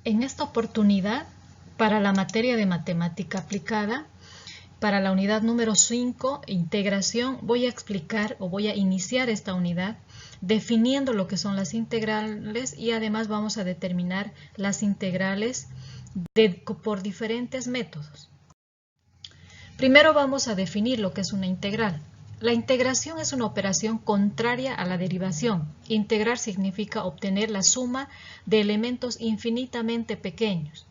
En esta oportunidad, para la materia de matemática aplicada, para la unidad número 5, integración, voy a explicar o voy a iniciar esta unidad definiendo lo que son las integrales y además vamos a determinar las integrales por diferentes métodos. Primero vamos a definir lo que es una integral. La integración es una operación contraria a la derivación. Integrar significa obtener la suma de elementos infinitamente pequeños.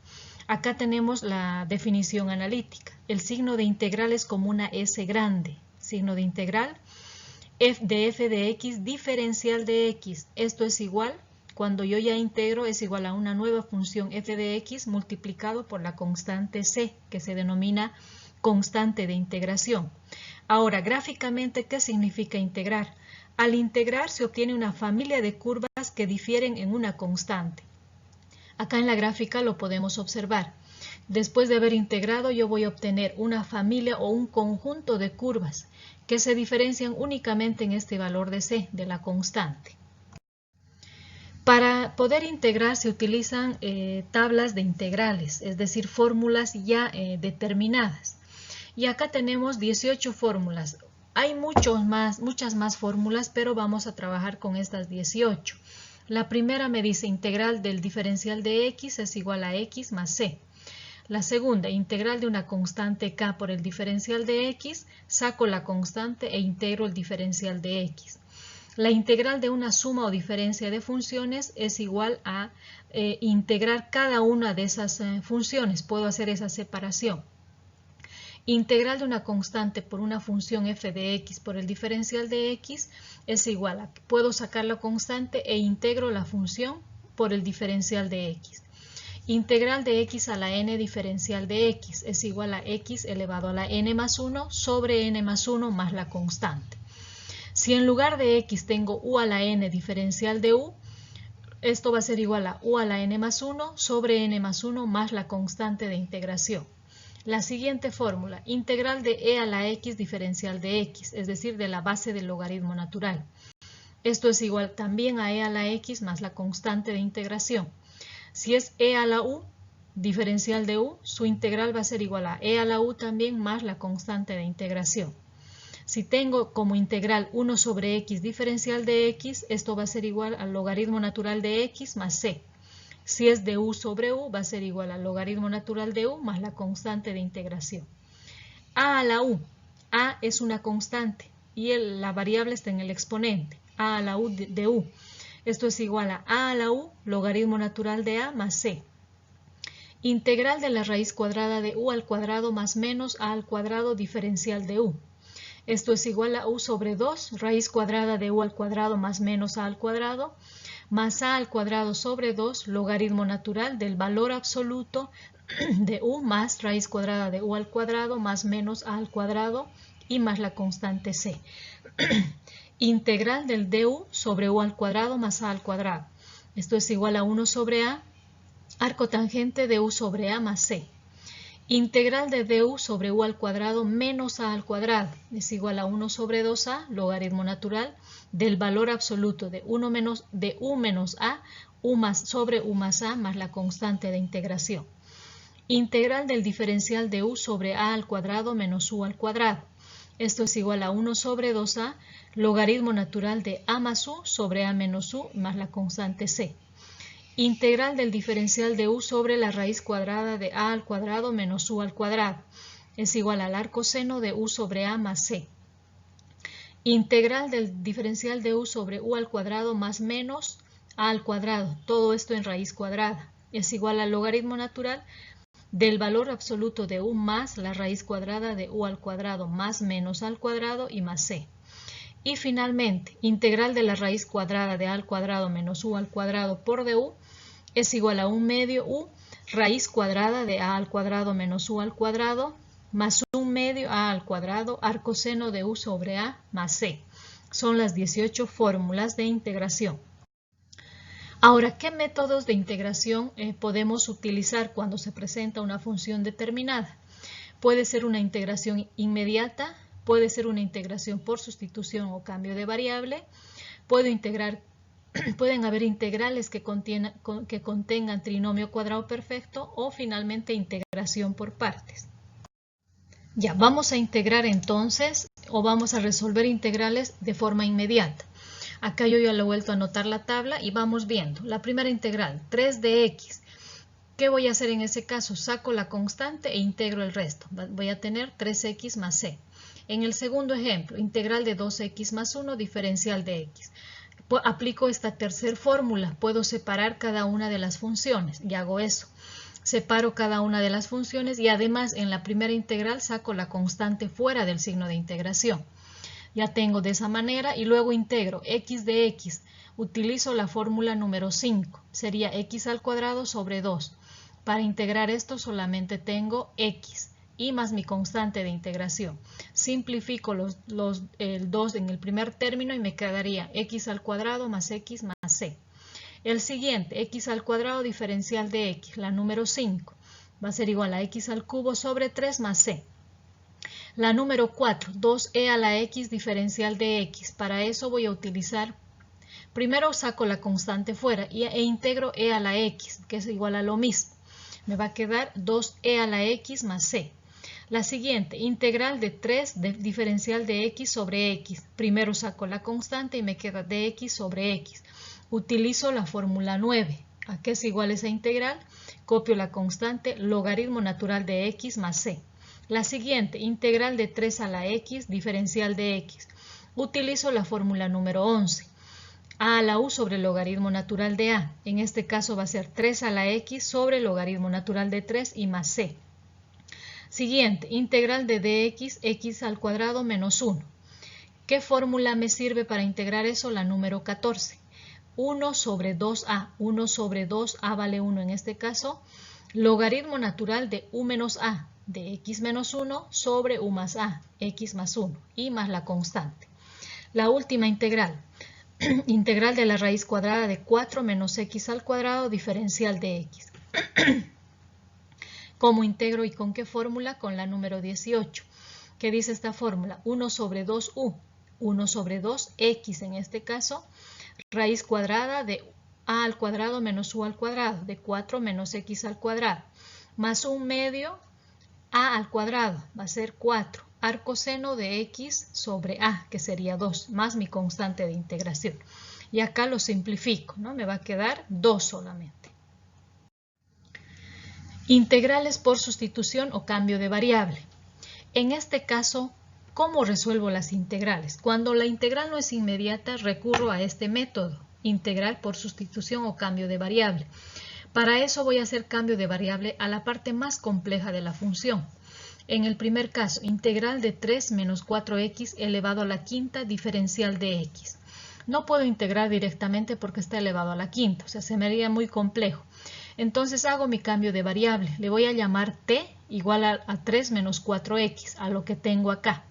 Acá tenemos la definición analítica. El signo de integral es como una S grande. Signo de integral de f de x diferencial de x. Esto es igual, cuando yo ya integro, es igual a una nueva función f de x multiplicado por la constante c, que se denomina constante de integración. Ahora, gráficamente, ¿qué significa integrar? Al integrar se obtiene una familia de curvas que difieren en una constante. Acá en la gráfica lo podemos observar. Después de haber integrado, yo voy a obtener una familia o un conjunto de curvas que se diferencian únicamente en este valor de c, de la constante. Para poder integrar se utilizan tablas de integrales, es decir, fórmulas ya determinadas. Y acá tenemos 18 fórmulas. Hay muchas más fórmulas, pero vamos a trabajar con estas 18. La primera me dice integral del diferencial de x es igual a x más c. La segunda, integral de una constante k por el diferencial de x, saco la constante e integro el diferencial de x. La integral de una suma o diferencia de funciones es igual a integrar cada una de esas funciones. Puedo hacer esa separación. Integral de una constante por una función f de x por el diferencial de x es igual a, puedo sacar la constante e integro la función por el diferencial de x. Integral de x a la n diferencial de x es igual a x elevado a la n más 1 sobre n más 1 más la constante. Si en lugar de x tengo u a la n diferencial de u, esto va a ser igual a u a la n más 1 sobre n más 1 más la constante de integración. La siguiente fórmula, integral de e a la x diferencial de x, es decir, de la base del logaritmo natural. Esto es igual también a e a la x más la constante de integración. Si es e a la u diferencial de u, su integral va a ser igual a e a la u también más la constante de integración. Si tengo como integral 1 sobre x diferencial de x, esto va a ser igual al logaritmo natural de x más c. Si es de u sobre u, va a ser igual al logaritmo natural de u más la constante de integración. A la u. A es una constante y la variable está en el exponente. A la u de u. Esto es igual a la u, logaritmo natural de a más c. Integral de la raíz cuadrada de u al cuadrado más menos a al cuadrado diferencial de u. Esto es igual a u sobre 2, raíz cuadrada de u al cuadrado más menos a al cuadrado, más a al cuadrado sobre 2, logaritmo natural del valor absoluto de u más raíz cuadrada de u al cuadrado más menos a al cuadrado y más la constante c. Integral del du sobre u al cuadrado más a al cuadrado. Esto es igual a 1 sobre a, arco tangente de u sobre a más c. Integral de du sobre u al cuadrado menos a al cuadrado es igual a 1 sobre 2a, logaritmo natural del valor absoluto de u menos a, u más sobre u más a más la constante de integración. Integral del diferencial de u sobre a al cuadrado menos u al cuadrado. Esto es igual a 1 sobre 2a, logaritmo natural de a más u sobre a menos u más la constante c. Integral del diferencial de u sobre la raíz cuadrada de a al cuadrado menos u al cuadrado. Es igual al arco seno de u sobre a más c. Integral del diferencial de u sobre u al cuadrado más menos a al cuadrado. Todo esto en raíz cuadrada. Es igual al logaritmo natural del valor absoluto de u más la raíz cuadrada de u al cuadrado más menos al cuadrado y más c. Y finalmente, integral de la raíz cuadrada de a al cuadrado menos u al cuadrado por du es igual a 1 medio u raíz cuadrada de a al cuadrado menos u al cuadrado más 1 medio a al cuadrado arco seno de u sobre a más c. Son las 18 fórmulas de integración. Ahora, ¿qué métodos de integración podemos utilizar cuando se presenta una función determinada? Puede ser una integración inmediata, puede ser una integración por sustitución o cambio de variable, puedo integrar pueden haber integrales que contengan trinomio cuadrado perfecto o finalmente integración por partes. Ya, vamos a integrar entonces o vamos a resolver integrales de forma inmediata. Acá yo ya lo he vuelto a anotar la tabla y vamos viendo. La primera integral, 3 de x. ¿Qué voy a hacer en ese caso? Saco la constante e integro el resto. Voy a tener 3x más c. En el segundo ejemplo, integral de 2x más 1, diferencial de x. Aplico esta tercera fórmula. Puedo separar cada una de las funciones y hago eso. Separo cada una de las funciones y además en la primera integral saco la constante fuera del signo de integración. Ya tengo de esa manera y luego integro x de x. Utilizo la fórmula número 5. Sería x al cuadrado sobre 2. Para integrar esto solamente tengo x y más mi constante de integración. Simplifico el 2 en el primer término y me quedaría x al cuadrado más x más c. El siguiente, x al cuadrado diferencial de x, la número 5, va a ser igual a x al cubo sobre 3 más c. La número 4, 2e a la x diferencial de x. Para eso voy a utilizar, primero saco la constante fuera e integro e a la x, que es igual a lo mismo. Me va a quedar 2e a la x más c. La siguiente, integral de 3 de diferencial de x sobre x. Primero saco la constante y me queda dx sobre x. Utilizo la fórmula 9. ¿A qué es igual esa integral? Copio la constante logaritmo natural de x más c. La siguiente, integral de 3 a la x, diferencial de x. Utilizo la fórmula número 11. A la u sobre logaritmo natural de a. En este caso va a ser 3 a la x sobre logaritmo natural de 3 y más c. Siguiente, integral de dx, x al cuadrado menos 1. ¿Qué fórmula me sirve para integrar eso? La número 14. 1 sobre 2a. 1 sobre 2a vale 1 en este caso. Logaritmo natural de u menos a, de x menos 1 sobre u más a, x más 1, y más la constante. La última integral. Integral de la raíz cuadrada de 4 menos x al cuadrado, diferencial de x. ¿Cómo integro y con qué fórmula? Con la número 18. ¿Qué dice esta fórmula? 1 sobre 2u. 1 sobre 2x en este caso. Raíz cuadrada de a al cuadrado menos u al cuadrado, de 4 menos x al cuadrado, más un medio a al cuadrado, va a ser 4, arcoseno de x sobre a, que sería 2, más mi constante de integración. Y acá lo simplifico, ¿no? Me va a quedar 2 solamente. Integrales por sustitución o cambio de variable. En este caso, ¿cómo resuelvo las integrales? Cuando la integral no es inmediata, recurro a este método, integral por sustitución o cambio de variable. Para eso voy a hacer cambio de variable a la parte más compleja de la función. En el primer caso, integral de 3 menos 4x elevado a la quinta diferencial de x. No puedo integrar directamente porque está elevado a la quinta, o sea, se me haría muy complejo. Entonces hago mi cambio de variable. Le voy a llamar t igual a 3 menos 4x, a lo que tengo acá.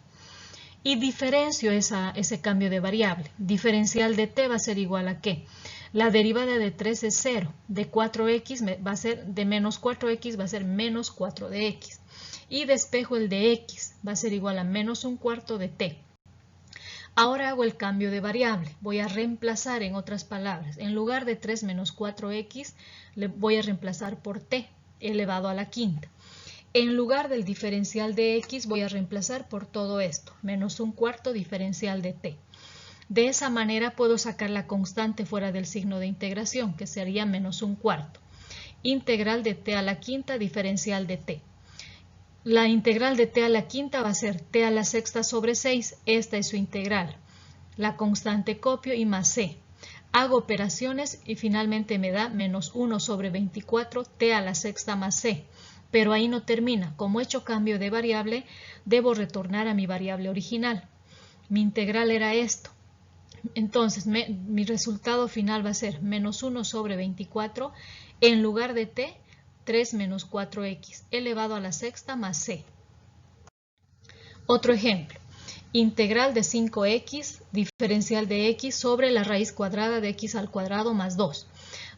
Y diferencio ese cambio de variable. Diferencial de t va a ser igual a ¿qué? La derivada de 3 es 0. De 4x va a ser, de menos 4x va a ser menos 4 de x. Y despejo el de x, va a ser igual a menos un cuarto de t. Ahora hago el cambio de variable. Voy a reemplazar, en otras palabras, en lugar de 3 menos 4x, le voy a reemplazar por t elevado a la quinta. En lugar del diferencial de x voy a reemplazar por todo esto, menos un cuarto diferencial de t. De esa manera puedo sacar la constante fuera del signo de integración, que sería menos un cuarto. Integral de t a la quinta diferencial de t. La integral de t a la quinta va a ser t a la sexta sobre 6, esta es su integral. La constante copio y más c. Hago operaciones y finalmente me da menos 1 sobre 24 t a la sexta más c. Pero ahí no termina. Como he hecho cambio de variable, debo retornar a mi variable original. Mi integral era esto. Entonces, mi resultado final va a ser menos 1 sobre 24. En lugar de t, 3 menos 4x elevado a la sexta más c. Otro ejemplo. Integral de 5x, diferencial de x sobre la raíz cuadrada de x al cuadrado más 2.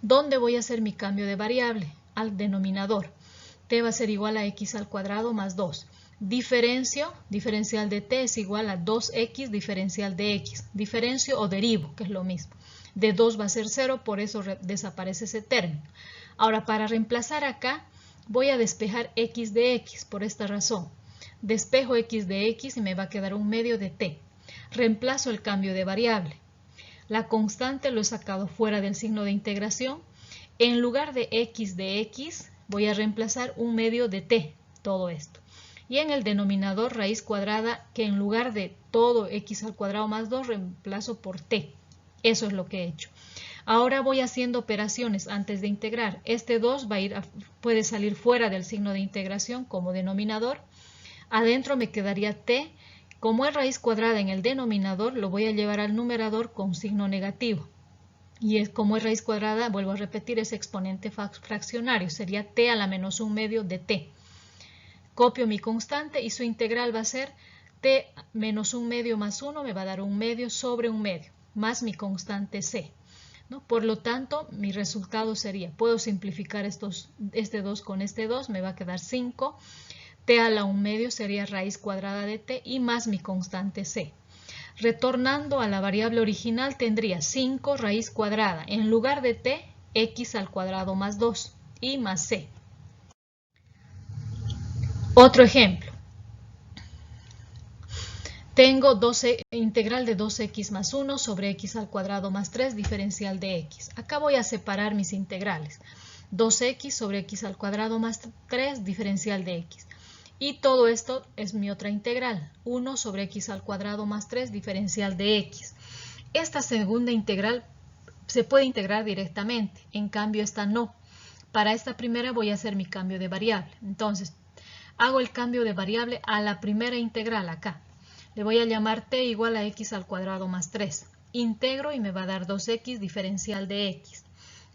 ¿Dónde voy a hacer mi cambio de variable? Al denominador. T va a ser igual a x al cuadrado más 2. Diferencial de t es igual a 2x diferencial de x. Diferencio o derivo, que es lo mismo. de 2 va a ser 0, por eso desaparece ese término. Ahora, para reemplazar acá, voy a despejar x de x, por esta razón. Despejo x de x y me va a quedar un medio de t. Reemplazo el cambio de variable. La constante lo he sacado fuera del signo de integración. En lugar de x, voy a reemplazar un medio de t, todo esto. Y en el denominador, raíz cuadrada, que en lugar de todo x al cuadrado más 2, reemplazo por t. Eso es lo que he hecho. Ahora voy haciendo operaciones antes de integrar. Este 2 puede salir fuera del signo de integración como denominador. Adentro me quedaría t. Como es raíz cuadrada en el denominador, lo voy a llevar al numerador con signo negativo. Y como es raíz cuadrada, vuelvo a repetir, es exponente fraccionario. Sería t a la menos 1 medio de t. Copio mi constante y su integral va a ser t menos 1 medio más 1 me va a dar 1 medio sobre 1 medio, más mi constante c, ¿no? Por lo tanto, mi resultado sería, puedo simplificar este 2 con este 2, me va a quedar 5. T a la 1 medio sería raíz cuadrada de t y más mi constante c. Retornando a la variable original tendría 5 raíz cuadrada, en lugar de t, x al cuadrado más 2 y más c. Otro ejemplo. Tengo integral de 2x más 1 sobre x al cuadrado más 3 diferencial de x. Acá voy a separar mis integrales. 2x sobre x al cuadrado más 3 diferencial de x. Y todo esto es mi otra integral. 1 sobre x al cuadrado más 3 diferencial de x. Esta segunda integral se puede integrar directamente. En cambio esta no. Para esta primera voy a hacer mi cambio de variable. Entonces, hago el cambio de variable a la primera integral acá. Le voy a llamar t igual a x al cuadrado más 3. Integro y me va a dar 2x diferencial de x.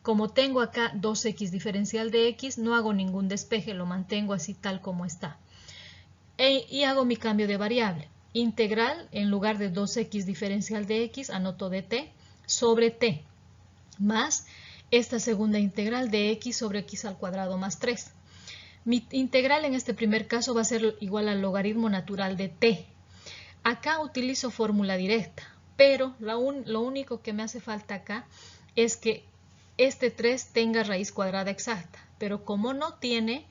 Como tengo acá 2x diferencial de x, no hago ningún despeje, lo mantengo así tal como está. Y hago mi cambio de variable. Integral, en lugar de 2x diferencial de x, anoto dt sobre t, más esta segunda integral de x sobre x al cuadrado más 3. Mi integral en este primer caso va a ser igual al logaritmo natural de t. Acá utilizo fórmula directa, pero lo único que me hace falta acá es que este 3 tenga raíz cuadrada exacta. Pero como no tiene,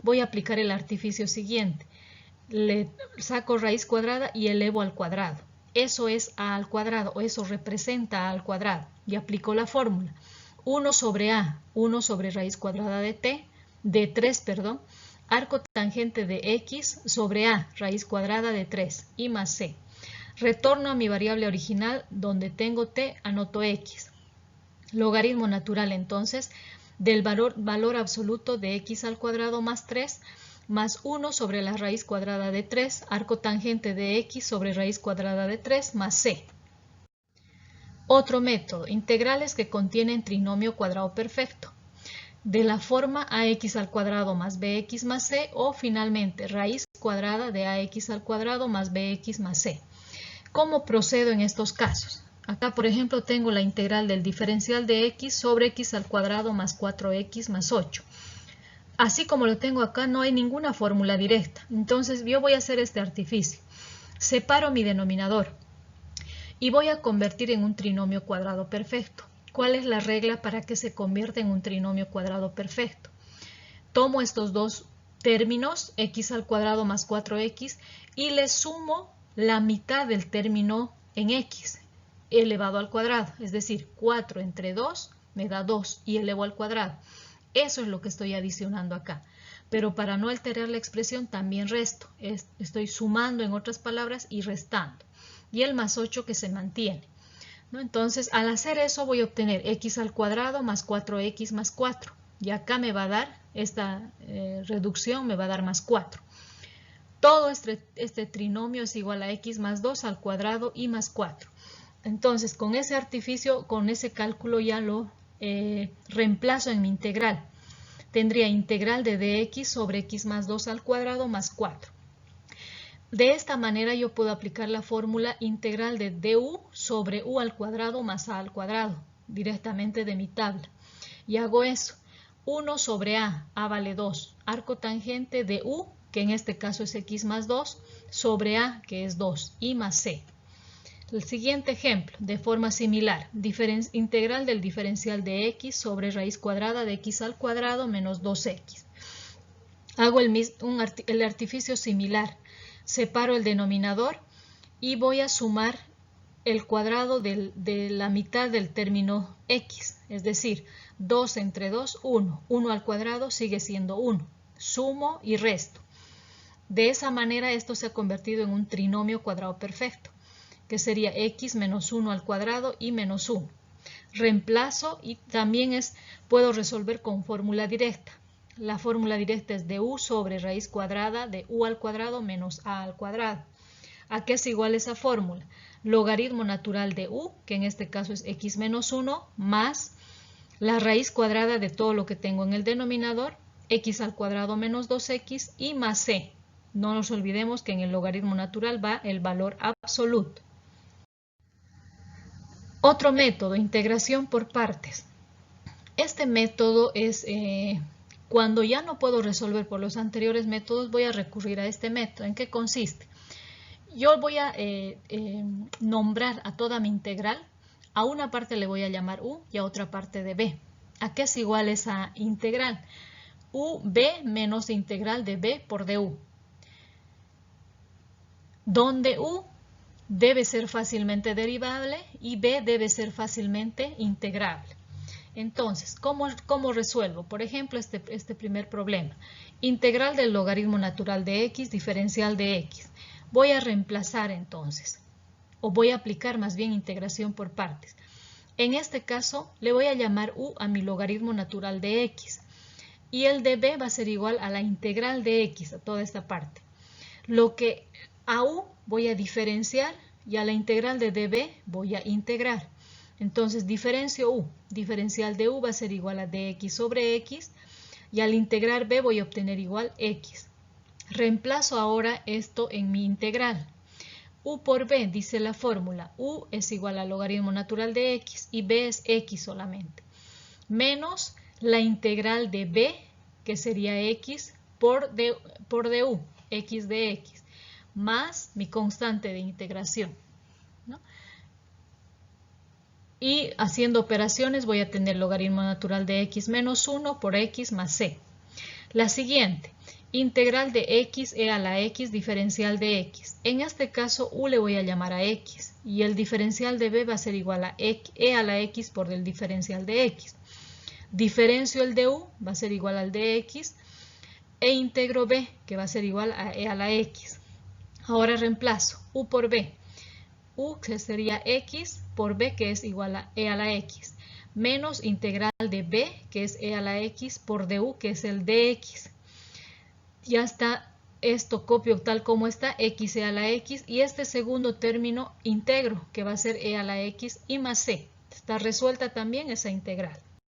voy a aplicar el artificio siguiente. Le saco raíz cuadrada y elevo al cuadrado. Eso es a al cuadrado, o eso representa a al cuadrado. Y aplico la fórmula. 1 sobre a, 1 sobre raíz cuadrada de t, de 3, perdón, arco tangente de x sobre a, raíz cuadrada de 3, y más c. Retorno a mi variable original, donde tengo t, anoto x. Logaritmo natural, entonces, del valor absoluto de x al cuadrado más 3, más 1 sobre la raíz cuadrada de 3, arco tangente de x sobre raíz cuadrada de 3, más c. Otro método, integrales que contienen trinomio cuadrado perfecto, de la forma ax al cuadrado más bx más c, o finalmente raíz cuadrada de ax al cuadrado más bx más c. ¿Cómo procedo en estos casos? Acá, por ejemplo, tengo la integral del diferencial de x sobre x al cuadrado más 4x más 8. Así como lo tengo acá, no hay ninguna fórmula directa. Entonces, yo voy a hacer este artificio. Separo mi denominador y voy a convertir en un trinomio cuadrado perfecto. ¿Cuál es la regla para que se convierta en un trinomio cuadrado perfecto? Tomo estos dos términos, x al cuadrado más 4x, y le sumo la mitad del término en x elevado al cuadrado. Es decir, 4 entre 2 me da 2 y elevo al cuadrado. Eso es lo que estoy adicionando acá. Pero para no alterar la expresión también resto. Estoy sumando, en otras palabras, y restando. Y el más 8 que se mantiene, ¿no? Entonces, al hacer eso voy a obtener x al cuadrado más 4x más 4. Y acá me va a dar, esta reducción me va a dar más 4. Todo este trinomio es igual a x más 2 al cuadrado y más 4. Entonces, con ese artificio, con ese cálculo ya lo reemplazo en mi integral. Tendría integral de dx sobre x más 2 al cuadrado más 4. De esta manera yo puedo aplicar la fórmula integral de du sobre u al cuadrado más a al cuadrado, directamente de mi tabla. Y hago eso. 1 sobre a vale 2. Arco tangente de u, que en este caso es x más 2, sobre a, que es 2, y más c. El siguiente ejemplo, de forma similar, integral del diferencial de x sobre raíz cuadrada de x al cuadrado menos 2x. Hago el artificio similar, separo el denominador y voy a sumar el cuadrado de la mitad del término x, es decir, 2 entre 2, 1. 1 al cuadrado sigue siendo 1. Sumo y resto. De esa manera esto se ha convertido en un trinomio cuadrado perfecto, que sería x menos 1 al cuadrado y menos 1. Reemplazo y también puedo resolver con fórmula directa. La fórmula directa es de u sobre raíz cuadrada de u al cuadrado menos a al cuadrado. ¿A qué es igual esa fórmula? Logaritmo natural de u, que en este caso es x menos 1, más la raíz cuadrada de todo lo que tengo en el denominador, x al cuadrado menos 2x y más c. No nos olvidemos que en el logaritmo natural va el valor absoluto. Otro método, integración por partes. Este método es cuando ya no puedo resolver por los anteriores métodos, voy a recurrir a este método. ¿En qué consiste? Yo voy a nombrar a toda mi integral. A una parte le voy a llamar u y a otra parte de b. ¿A qué es igual esa integral? UB menos integral de b por du, donde u debe ser fácilmente derivable y b debe ser fácilmente integrable. Entonces, ¿cómo resuelvo? Por ejemplo, este primer problema. Integral del logaritmo natural de x, diferencial de x. Voy a reemplazar entonces, o voy a aplicar más bien integración por partes. En este caso, le voy a llamar u a mi logaritmo natural de x. Y el de b va a ser igual a la integral de x, a toda esta parte. Lo que a u voy a diferenciar y a la integral de db voy a integrar. Entonces diferencio u, diferencial de u va a ser igual a dx sobre x y al integrar b voy a obtener igual x. Reemplazo ahora esto en mi integral. U por b, dice la fórmula, u es igual al logaritmo natural de x y b es x solamente. Menos la integral de b, que sería x por du, x de x, más mi constante de integración, ¿no? Y haciendo operaciones voy a tener logaritmo natural de x menos 1 por x más c. La siguiente, integral de x e a la x, diferencial de x. En este caso u le voy a llamar a x y el diferencial de b va a ser igual a e a la x por el diferencial de x. Diferencio el de u, va a ser igual al de x, e integro b, que va a ser igual a e a la x. Ahora reemplazo u por b. U que sería x por b, que es igual a e a la x, menos integral de b, que es e a la x, por du, que es el dx. Ya está, esto copio tal como está, x e a la x, y este segundo término integro, que va a ser e a la x y más c. Está resuelta también esa integral.